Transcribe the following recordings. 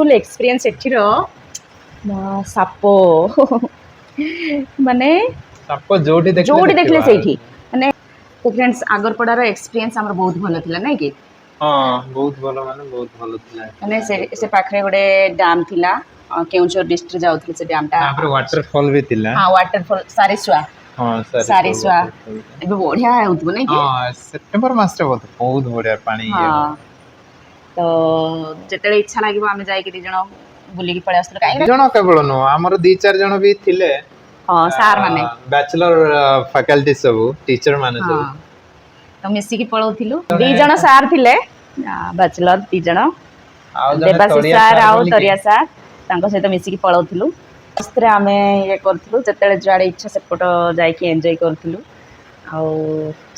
full experience एठिर shop माने shop जोडी देखले सेठी माने तो फ्रेंड्स आगरपड़ार एक्सपीरियंस हमर बहुत भलो थिला नै कि हां बहुत भलो थिला माने से पाखरे गोटे डैम थिला केउंचर डिस्ट्रिक्ट जाउथले से डैम ता तापर वाटरफॉल भी थिला हां वाटरफॉल सारिसुआ हां सारिसुआ एबे बढ़िया होतबो नै कि हां सितंबर मास रे बहुत बढ़िया पानी हां तो जेतेले इच्छा लागिबो आमे जाई कि जण बुली की पळे आस्तल काई जण केवल नो हमर 2-4 जण भी थिले हां सार माने बैचलर फैकल्टी सब टीचर माने सब तो मिसी की पळौथिलु 2 जण सार थिले बैचलर 2 जण देबासी सार आउ तरिया सार तांको सहित मिसी की पळौथिलु अस्त्रे आमे ये करथिलु जेतेले जाडे इच्छा सेपट जाई कि एन्जॉय करथिलु आ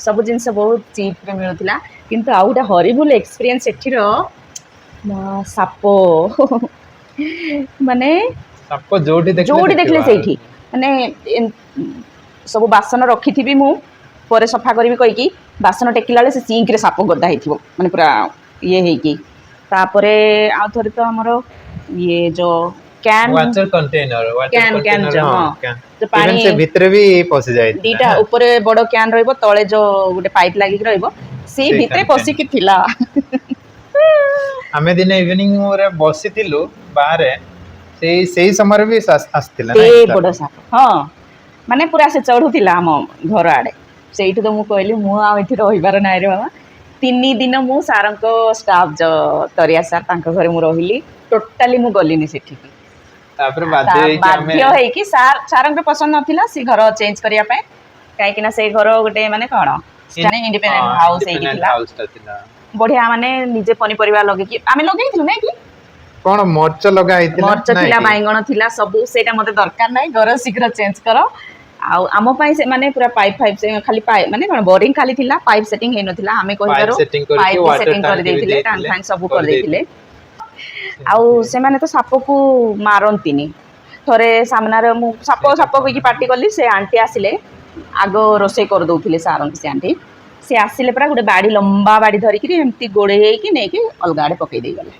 सब जिनस बहुत चीप रे मिलुथिला किंतु आउटा हॉरिबल एक्सपीरियंस एठिर साप माने साप जोडी देखले सेठी माने सब बासन रखिथिबी मु परे सफा करबी कहि कि बासन टेकिला से सिंक रे साप गदा हेथिबो माने पूरा ये हे कि तापरे आ थोड़ी तो हमरो ये जो कैन वाटर कंटेनर हां तो पानी से भीतर भी पसी जाय दीटा ऊपर बड़ो कैन रहइबो तळे जो गुटे पाइप लागि रहइबो से भीतर पसी कि थिला हमें दिन इवनिंग रे बसिथिलु बाहर सेही समय भी आस्थिला ते बड़ साप हां माने पूरा से चढ़ुथिला हम घर आड़े सेइठु तो मु कहली मु आ एठी रहिबार नाइ रे बाबा 3 दिन मु सारंको स्टाफ जो तरिया सार तांको घरे मु रहिली टोटली मु गलिनी सेठी तापर बाध्य है कि सारंक पसंद नथिला से घर चेंज करिया पे काहे कि ना से घर गुटे माने कोन इंडिपेंडेंट हाउस है कि बढ़िया माने निजे पनी परिवार लगे कि आमे लगेइथिलु नै कि कोन मर्च लगा आइथिला मर्च थिला बाइगण थिला सब सेटा मते दरकार नै घर शीघ्र चेंज करो आ आम पाई से माने पूरा पाइप से खाली पाइप माने कोन बोरिंग खाली थिला पाइप सेटिंग हे नथिला आमे कहि करो पाइप सेटिंग कर देथिले टैंक फैंक सब कर देथिले आउ से माने तो साप को मारंतीनी थरे सामना रे मु साप कहि पार्टी करली से आंटी आसिले आगो रोसे कर दउथिले सारंग से आंटी से आसिले परा गुटे बाड़ी लंबा बाड़ी धरि कि एम्ति गोड़े हे कि नै कि अलगाडे पकई देई गले